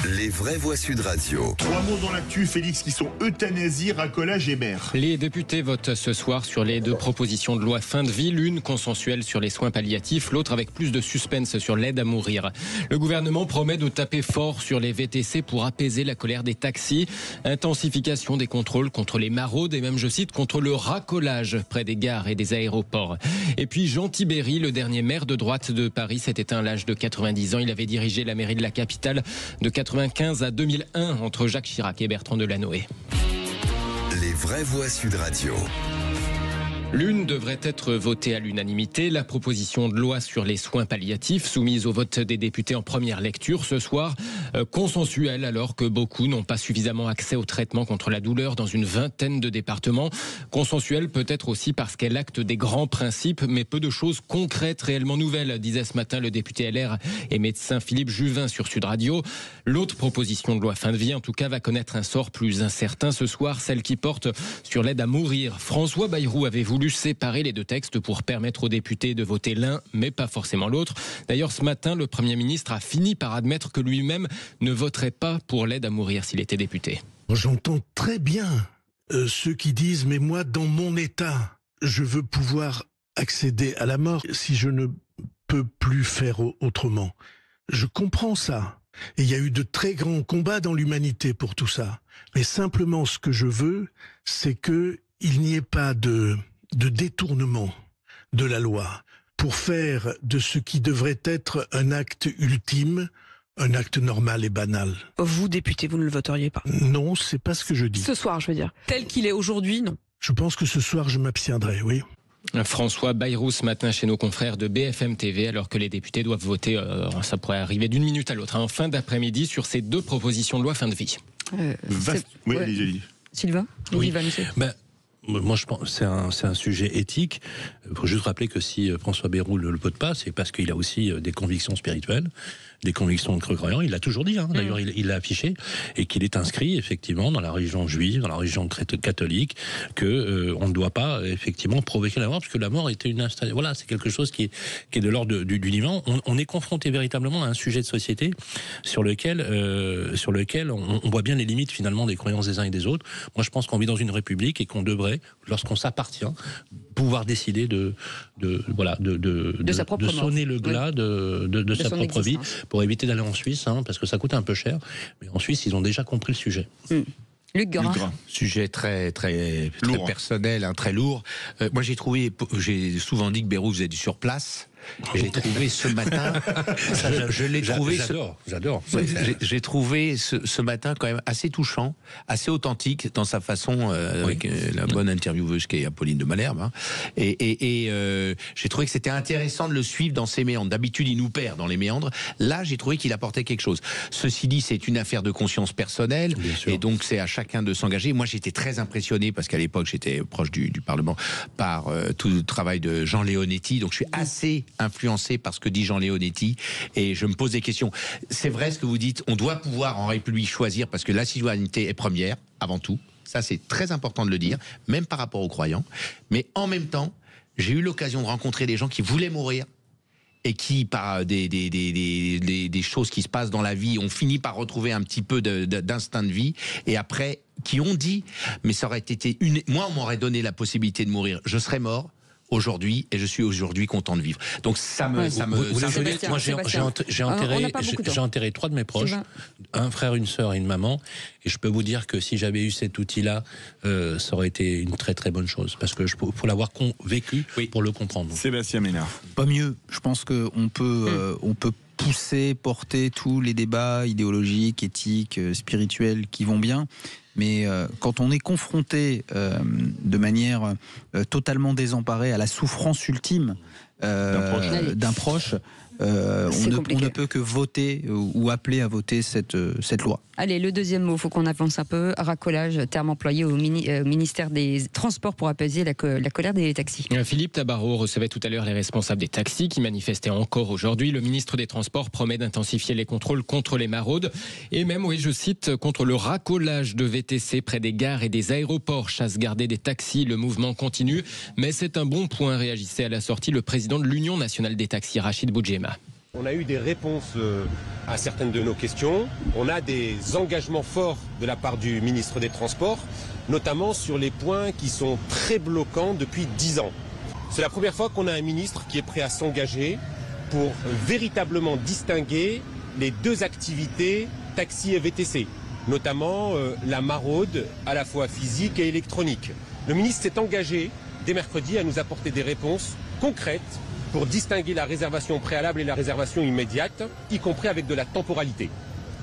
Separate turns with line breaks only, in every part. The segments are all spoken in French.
Les vraies voix Sud Radio.
3 mots dans l'actu, Félix, qui sont euthanasie, racolage et mère.
Les députés votent ce soir sur les 2 propositions de loi fin de vie, l'une consensuelle sur les soins palliatifs, l'autre avec plus de suspense sur l'aide à mourir. Le gouvernement promet de taper fort sur les VTC pour apaiser la colère des taxis. Intensification des contrôles contre les maraudes et même, je cite, contre le racolage près des gares et des aéroports. Et puis Jean Tibéri, le dernier maire de droite de Paris, s'est éteint à l'âge de 90 ans. Il avait dirigé la mairie de la capitale de 1995 à 2001 entre Jacques Chirac et Bertrand Delanoë.
Les vraies voix Sud Radio.
L'une devrait être votée à l'unanimité, la proposition de loi sur les soins palliatifs soumise au vote des députés en première lecture ce soir, consensuelle alors que beaucoup n'ont pas suffisamment accès au traitement contre la douleur dans une vingtaine de départements. Consensuelle peut-être aussi parce qu'elle acte des grands principes mais peu de choses concrètes réellement nouvelles, disait ce matin le député LR et médecin Philippe Juvin sur Sud Radio. L'autre proposition de loi fin de vie en tout cas va connaître un sort plus incertain ce soir, celle qui porte sur l'aide à mourir. François Bayrou avait voulu séparer les 2 textes pour permettre aux députés de voter l'un, mais pas forcément l'autre. D'ailleurs, ce matin, le Premier ministre a fini par admettre que lui-même ne voterait pas pour l'aide à mourir s'il était député.
J'entends très bien ceux qui disent « mais moi, dans mon état, je veux pouvoir accéder à la mort si je ne peux plus faire autrement ». Je comprends ça. Et il y a eu de très grands combats dans l'humanité pour tout ça. Mais simplement, ce que je veux, c'est qu'il n'y ait pas de détournement de la loi pour faire de ce qui devrait être un acte ultime, un acte normal et banal.
Vous, député, vous ne le voteriez pas?
Non, c'est pas ce que je dis.
Ce soir, je veux dire. Tel qu'il est aujourd'hui, non.
Je pense que ce soir, je m'abstiendrai, oui.
François Bayrou ce matin chez nos confrères de BFM TV alors que les députés doivent voter, ça pourrait arriver d'une minute à l'autre, en fin d'après-midi sur ces 2 propositions de loi fin de vie.
Oui,
ouais. Sylvain,
oui.
monsieur.
Moi, je pense c'est un sujet éthique. Il faut juste rappeler que si François Bayrou ne le vote pas, c'est parce qu'il a aussi des convictions spirituelles, des convictions de croyants. Il l'a toujours dit, d'ailleurs, il l'a affiché, et qu'il est inscrit effectivement dans la religion juive, dans la religion catholique, que on ne doit pas effectivement provoquer la mort, parce que la mort était une installation. Voilà, c'est quelque chose qui est de l'ordre du divin. On est confronté véritablement à un sujet de société sur lequel on voit bien les limites finalement des croyances des uns et des autres. Moi, je pense qu'on vit dans une république et qu'on devrait, lorsqu'on s'appartient, pouvoir décider de sonner le glas de sa propre vie, pour éviter d'aller en Suisse, parce que ça coûte un peu cher. Mais en Suisse, ils ont déjà compris le sujet.
Luc Grain.
Sujet très personnel, très lourd. Moi, j'ai souvent dit que Bayrou faisait du surplace. J'ai trouvé ce matin,
J'adore.
J'ai trouvé ce matin quand même assez touchant, assez authentique dans sa façon, avec la bonne intervieweuse qui est Apolline de Malherbe. Et j'ai trouvé que c'était intéressant de le suivre dans ses méandres. D'habitude, il nous perd dans les méandres. Là, j'ai trouvé qu'il apportait quelque chose. Ceci dit, c'est une affaire de conscience personnelle, et donc c'est à chacun de s'engager. Moi, j'étais très impressionné parce qu'à l'époque, j'étais proche du Parlement par tout le travail de Jean Leonetti. Donc, je suis assez influencé par ce que dit Jean Leonetti, et je me pose des questions. C'est vrai ce que vous dites, on doit pouvoir en République choisir, parce que la citoyenneté est première, avant tout. Ça, c'est très important de le dire, même par rapport aux croyants. Mais en même temps, j'ai eu l'occasion de rencontrer des gens qui voulaient mourir, et qui, par des choses qui se passent dans la vie, ont fini par retrouver un petit peu d'instinct de vie, et après, qui ont dit, mais ça aurait été moi, on m'aurait donné la possibilité de mourir, je serais mort aujourd'hui, et je suis aujourd'hui content de vivre. Donc moi, j'ai enterré 3 de mes proches, un frère, une sœur et une maman, et je peux vous dire que si j'avais eu cet outil-là, ça aurait été une très très bonne chose, parce que faut l'avoir vécu pour le comprendre.
Sébastien Ménard.
Pas mieux. Je pense qu'on peut, pousser, porter tous les débats idéologiques, éthiques, spirituels qui vont bien. Mais quand on est confronté de manière totalement désemparée à la souffrance ultime d'un proche, on ne peut que voter ou appeler à voter cette loi.
Allez, le deuxième mot, il faut qu'on avance un peu. Racolage, terme employé au ministère des Transports pour apaiser la colère des taxis.
Philippe Tabarot recevait tout à l'heure les responsables des taxis qui manifestaient encore aujourd'hui. Le ministre des Transports promet d'intensifier les contrôles contre les maraudes et même, oui, je cite, contre le racolage de VTC près des gares et des aéroports. Chasse gardée des taxis, le mouvement continue. Mais c'est un bon point, réagissait à la sortie le président de l'Union nationale des taxis, Rachid Boudjema.
On a eu des réponses à certaines de nos questions. On a des engagements forts de la part du ministre des Transports, notamment sur les points qui sont très bloquants depuis 10 ans. C'est la première fois qu'on a un ministre qui est prêt à s'engager pour véritablement distinguer les deux activités taxi et VTC, notamment la maraude à la fois physique et électronique. Le ministre s'est engagé dès mercredi à nous apporter des réponses concrètes pour distinguer la réservation préalable et la réservation immédiate, y compris avec de la temporalité.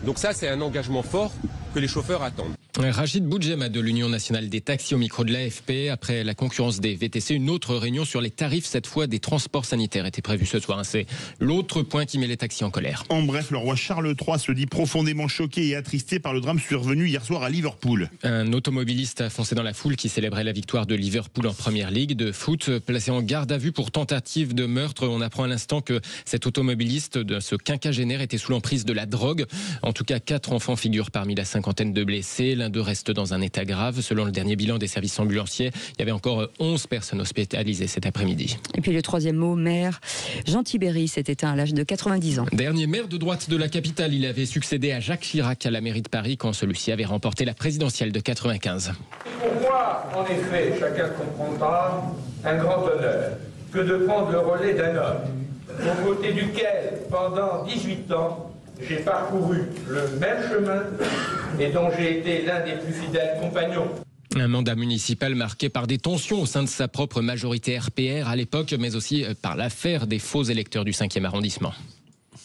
Donc ça, c'est un engagement fort que les chauffeurs attendent.
Rachid Boudjema de l'Union nationale des taxis au micro de l'AFP. Après la concurrence des VTC, une autre réunion sur les tarifs, cette fois des transports sanitaires, était prévue ce soir. C'est l'autre point qui met les taxis en colère.
En bref, le roi Charles III se dit profondément choqué et attristé par le drame survenu hier soir à Liverpool.
Un automobiliste a foncé dans la foule qui célébrait la victoire de Liverpool en Première Ligue de foot, placé en garde à vue pour tentative de meurtre. On apprend à l'instant que cet automobiliste, de ce quinquagénaire, était sous l'emprise de la drogue. En tout cas, 4 enfants figurent parmi la cinquantaine de blessés. L'un d'eux reste dans un état grave. Selon le dernier bilan des services ambulanciers, il y avait encore 11 personnes hospitalisées cet après-midi.
Et puis le troisième mot, maire. Jean Tibéri s'est éteint à l'âge de 90 ans.
Dernier maire de droite de la capitale, il avait succédé à Jacques Chirac à la mairie de Paris quand celui-ci avait remporté la présidentielle de 95.
Pour moi, en effet, chacun comprendra, un grand honneur que de prendre le relais d'un homme, au côté duquel, pendant 18 ans, j'ai parcouru le même chemin et dont j'ai été l'un des plus fidèles compagnons.
Un mandat municipal marqué par des tensions au sein de sa propre majorité RPR à l'époque, mais aussi par l'affaire des faux électeurs du 5e arrondissement.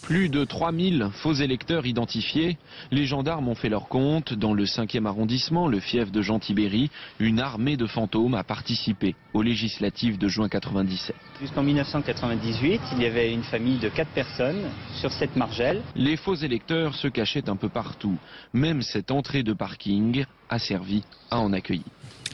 Plus de 3000 faux électeurs identifiés. Les gendarmes ont fait leur compte. Dans le 5e arrondissement, le fief de Jean Tibéri, une armée de fantômes a participé aux législatives de juin 97.
Jusqu'en 1998, il y avait une famille de 4 personnes sur cette margelle.
Les faux électeurs se cachaient un peu partout. Même cette entrée de parking a servi à en accueillir.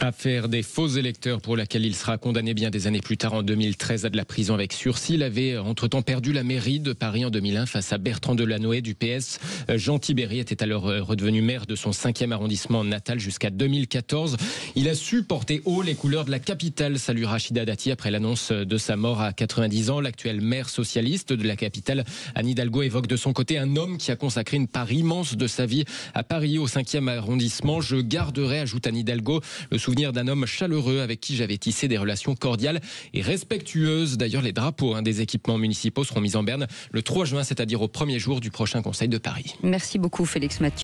Affaire des faux électeurs pour laquelle il sera condamné bien des années plus tard en 2013 à de la prison avec sursis. Il avait entre-temps perdu la mairie de Paris en 2001 face à Bertrand Delanoë du PS. Jean Tibéri était alors redevenu maire de son 5e arrondissement natal jusqu'à 2014. Il a su porter haut les couleurs de la capitale. Salut Rachida Dati après l'annonce de sa mort à 90 ans. L'actuel maire socialiste de la capitale, Anne Hidalgo, évoque de son côté un homme qui a consacré une part immense de sa vie à Paris au 5e arrondissement. Je garderai, ajoute Anne Hidalgo, le souvenir d'un homme chaleureux avec qui j'avais tissé des relations cordiales et respectueuses. D'ailleurs, les drapeaux des équipements municipaux seront mis en berne le 3 juin, c'est-à-dire au premier jour du prochain Conseil de Paris.
Merci beaucoup Félix Mathieu.